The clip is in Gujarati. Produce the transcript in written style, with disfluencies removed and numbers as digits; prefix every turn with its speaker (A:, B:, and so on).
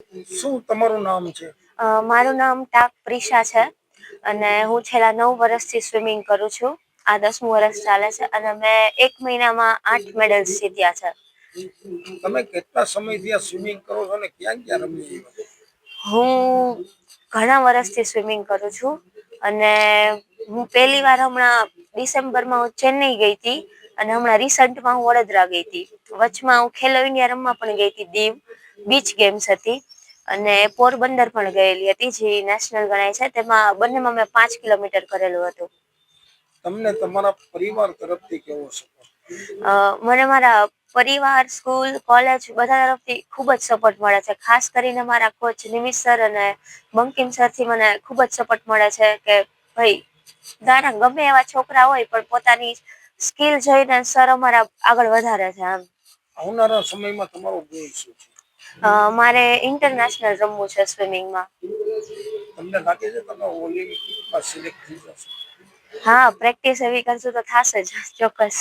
A: શું તમારું નામ છે?
B: મારું નામ ટાક પ્રિશા છે અને હું છેલ્લા 9 વર્ષથી સ્વિમિંગ કરું છું. આ 10મું વર્ષ ચાલે છે અને મેં 1 મહિનામાં 8 મેડલ્સ જીત્યા છે.
A: તમે કેટલા સમયથી આ સ્વિમિંગ કરો છો અને ક્યાં ક્યાં રમી?
B: હું ઘણા વર્ષથી સ્વિમિંગ કરું છું અને હું પહેલી વાર હમણાં ડિસેમ્બરમાં હું ચેન્નઈ ગઈ હતી અને હમણાં રિસન્ટમાં હું વડોદરા ગઈ હતી. વચમાં હું ખેલો ઇન્ડિયા રમવા પણ ગઈ હતી. દીવ બીચ ગેમ્સ હતી અને પોરબંદર પણ ગયેલી હતી જે નેશનલ ગણાય છે. તેમાં બંનેમાં મેં 5 કિલોમીટર કરેલું હતું.
A: તમને તમારા પરિવાર તરફથી કેવો સપોર્ટ?
B: મને મારા પરિવાર, સ્કૂલ, કોલેજ બધા તરફથી ખૂબ જ સપોર્ટ મળે છે. ખાસ કરીને મારા કોચ નિમિત સર અને બંકિમ સરથી મને ખૂબ જ સપોર્ટ મળે છે કે ભાઈ તારા ગમે એવા છોકરા હોય પણ પોતાની સ્કિલ જોઈને સર અમારા આગળ વધારે છે એમ.
A: આવનારા સમયમાં તમારો ગોલ શું છે?
B: મારે ઇન્ટરનેશનલ રમવું છે સ્વિમિંગમાં.
A: તમને લાગે છે તમે ઓલિમ્પિકમાં સિલેક્ટ થઈ જશો?
B: હા, પ્રેક્ટિસ એવી કરશું તો થશે જ ચોક્કસ.